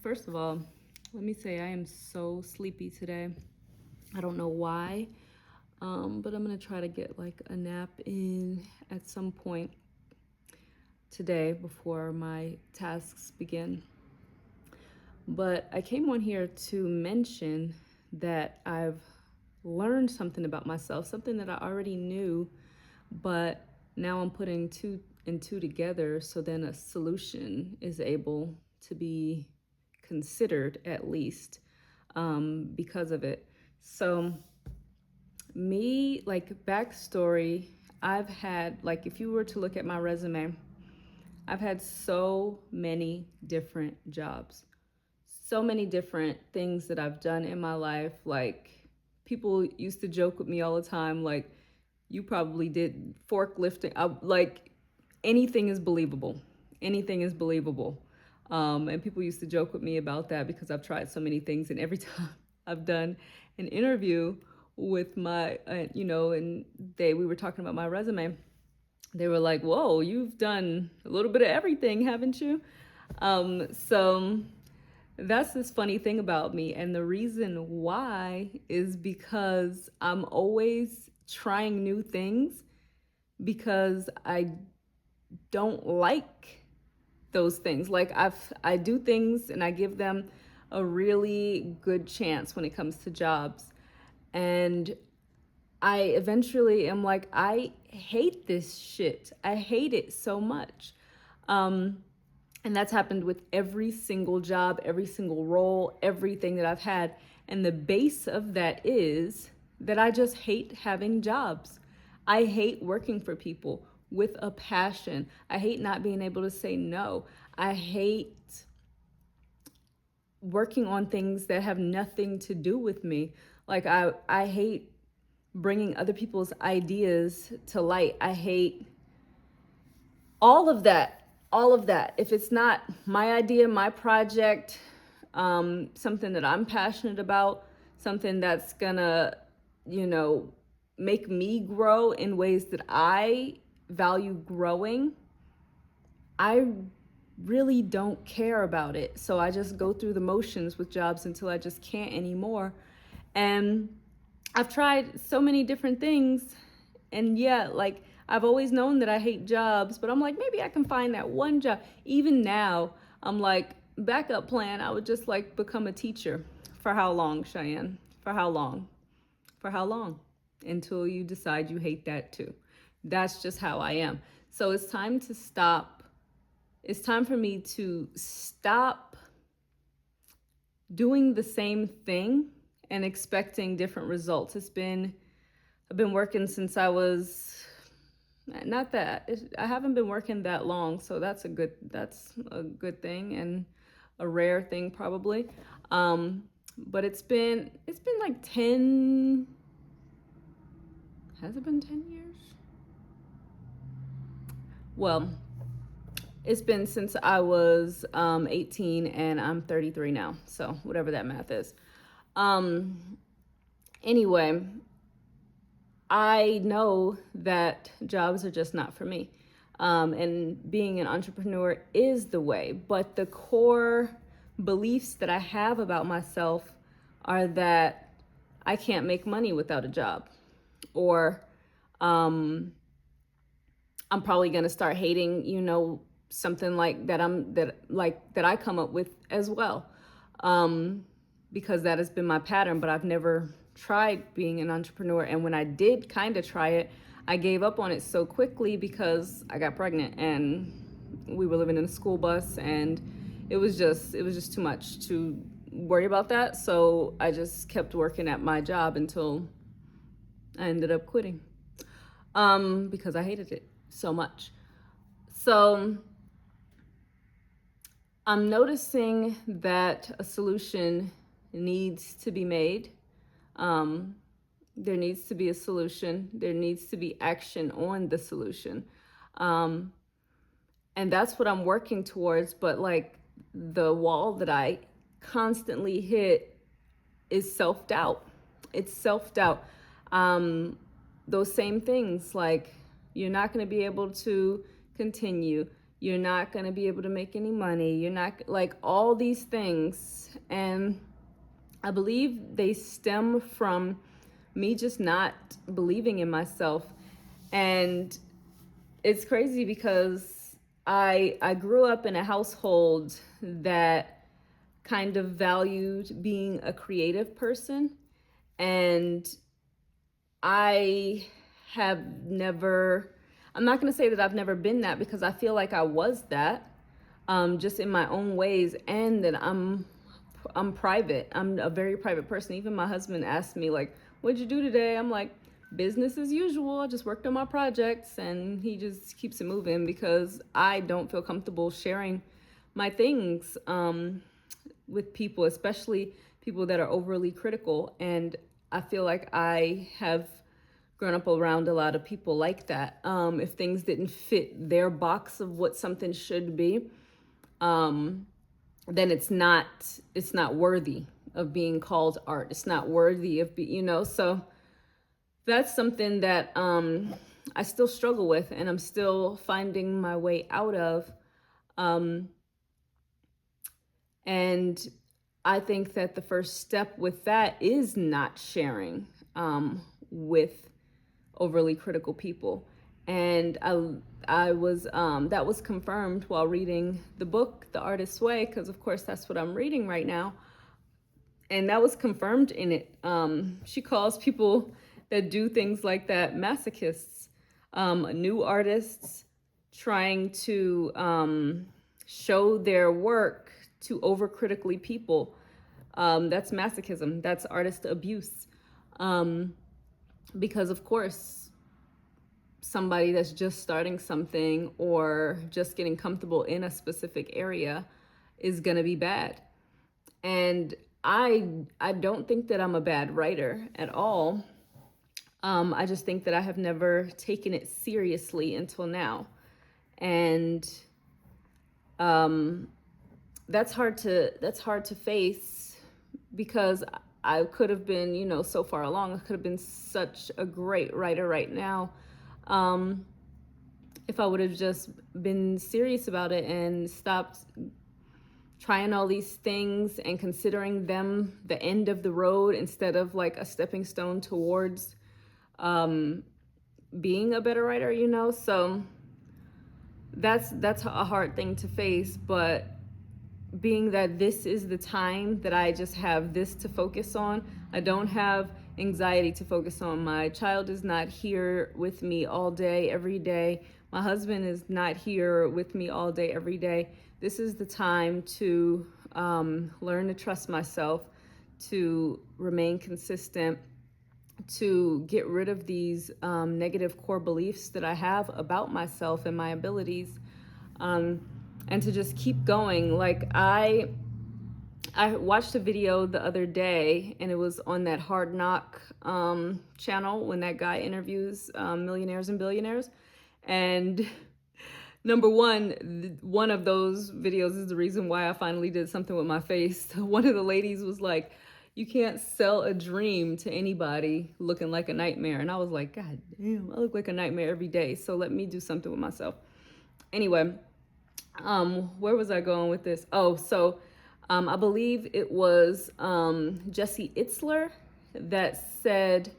First of all, let me say I am so sleepy today. I don't know why, but I'm gonna try to get like a nap in at some point today before my tasks begin. But I came on here to mention that I've learned something about myself, something that I already knew, but now I'm putting two and two together so then a solution is able to be considered at least because of it. So, me, like backstory, I've had, like, if you were to look at my resume, I've had so many different jobs, so many different things that I've done in my life. Like, people used to joke with me all the time, like, you probably did forklifting. Like, anything is believable. Anything is believable. And people used to joke with me about that because I've tried so many things. And every time I've done an interview with my, and we were talking about my resume, they were like, whoa, you've done a little bit of everything, haven't you? So that's this funny thing about me. And the reason why is because I'm always trying new things because I don't like those things. Like I do things and I give them a really good chance when it comes to jobs. And I eventually am like, I hate this shit. I hate it so much. Um, and that's happened with every single job, every single role, everything that I've had. And the base of that is that I just hate having jobs. I hate working for people with a passion. I hate not being able to say no. I hate working on things that have nothing to do with me. Like I hate bringing other people's ideas to light. I hate all of that. All of that. If it's not my idea, my project, something that I'm passionate about, something that's gonna, you know, make me grow in ways that I value growing, I really don't care about it. So I just go through the motions with jobs until I just can't anymore. And I've tried so many different things. And yeah, like I've always known that I hate jobs, but I'm like, maybe I can find that one job. Even now, I'm like, backup plan, I would just like become a teacher. For how long, Cheyenne? For how long? For how long? Until you decide you hate that too. That's just how I am. So it's time to stop. It's time for me to stop doing the same thing and expecting different results. I've been working since I was not that I haven't been working that long, so that's a good thing and a rare thing probably. But it's been like 10, has it been 10 years? Well, it's been since I was 18 and I'm 33 now, so whatever that math is. Um, anyway, I know that jobs are just not for me. And being an entrepreneur is the way. But the core beliefs that I have about myself are that I can't make money without a job. Or um, I'm probably going to start hating, something like that I come up with as well. Because that has been my pattern, but I've never tried being an entrepreneur. And when I did kind of try it, I gave up on it so quickly because I got pregnant and we were living in a school bus and it was just too much to worry about that. So I just kept working at my job until I ended up quitting because I hated it so much. So I'm noticing that a solution needs to be made. Um, there needs to be a solution. There needs to be action on the solution. Um, and that's what I'm working towards. But like the wall that I constantly hit is self doubt. It's self doubt. Um, those same things like you're not going to be able to continue. You're not going to be able to make any money. You're not, like, all these things. And I believe they stem from me just not believing in myself. And it's crazy because I grew up in a household that kind of valued being a creative person. And I have never, I'm not going to say that I've never been that, because I feel like I was that, just in my own ways, and that I'm private. I'm a very private person. Even my husband asked me, like, what'd you do today? I'm like, business as usual. I just worked on my projects, and he just keeps it moving because I don't feel comfortable sharing my things with people, especially people that are overly critical. And I feel like I have grown up around a lot of people like that. If things didn't fit their box of what something should be, then it's not worthy of being called art. It's not worthy of so that's something that I still struggle with, and I'm still finding my way out of. And I think that the first step with that is not sharing with overly critical people. And I was that was confirmed while reading the book The Artist's Way, because of course that's what I'm reading right now. And that was confirmed in it. She calls people that do things like that masochists, new artists trying to show their work to overcritically people. That's masochism. That's artist abuse. Because of course, somebody that's just starting something or just getting comfortable in a specific area is gonna be bad. And I don't think that I'm a bad writer at all. I just think that I have never taken it seriously until now. And that's hard to face, because I could have been, so far along. I could have been such a great writer right now, if I would have just been serious about it and stopped trying all these things and considering them the end of the road instead of like a stepping stone towards being a better writer. So that's a hard thing to face. But being that this is the time that I just have this to focus on, I don't have anxiety to focus on. My child is not here with me all day, every day. My husband is not here with me all day, every day. This is the time to learn to trust myself, to remain consistent, to get rid of these negative core beliefs that I have about myself and my abilities, and to just keep going. Like I watched a video the other day, and it was on that Hard Knock channel when that guy interviews millionaires and billionaires. And number one of those videos is the reason why I finally did something with my face. One of the ladies was like, you can't sell a dream to anybody looking like a nightmare. And I was like, God damn, I look like a nightmare every day. So let me do something with myself. Anyway, where was I going with this? Oh, so I believe it was Jesse Itzler that said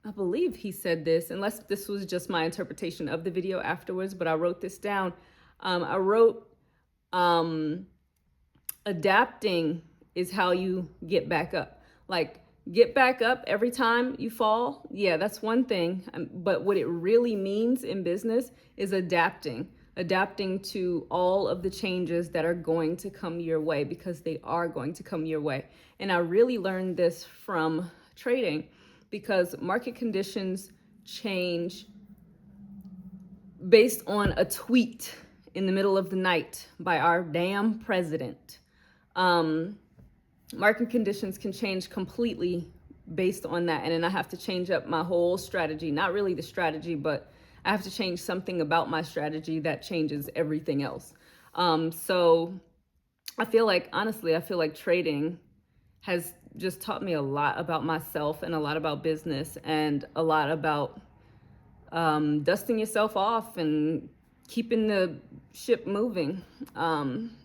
I believe he said this, unless this was just my interpretation of the video afterwards, but I wrote this down. I wrote, adapting is how you get back up. Like, get back up every time you fall. Yeah, that's one thing. But what it really means in business is adapting to all of the changes that are going to come your way, because they are going to come your way. And I really learned this from trading, because market conditions change based on a tweet in the middle of the night by our damn president. Market conditions can change completely based on that. And then I have to change up my whole strategy. Not really the strategy, but I have to change something about my strategy that changes everything else. So I feel like trading has just taught me a lot about myself, and a lot about business, and a lot about dusting yourself off and keeping the ship moving.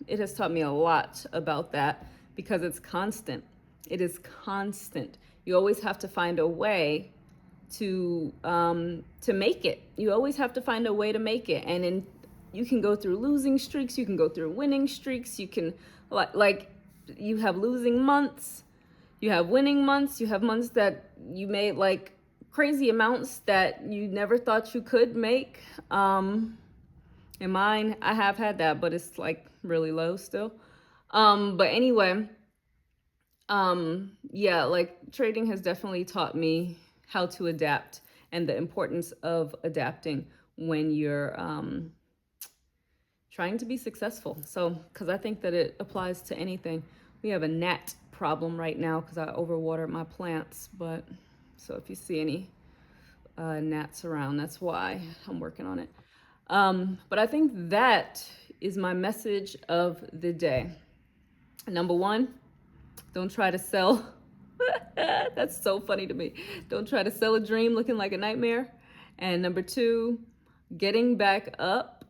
It has taught me a lot about that because it's constant. It is constant. You always have to find a way to make it. You always have to find a way to make it. And you can go through losing streaks. You can go through winning streaks. You can like you have losing months. You have winning months. You have months that you made like crazy amounts that you never thought you could make. In mine, I have had that, but it's like really low still. But anyway, yeah, like trading has definitely taught me how to adapt and the importance of adapting when you're trying to be successful. So, because I think that it applies to anything. We have a gnat problem right now because I overwatered my plants, but so if you see any gnats around, that's why I'm working on it. But I think that is my message of the day. Number one, don't try to sell. That's so funny to me. Don't try to sell a dream looking like a nightmare. And number two, getting back up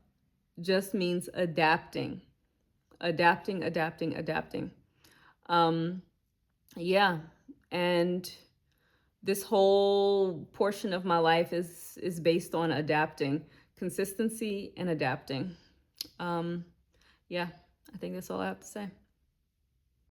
just means adapting. Adapting. Yeah. And this whole portion of my life is based on adapting, consistency and adapting. Yeah, I think that's all I have to say.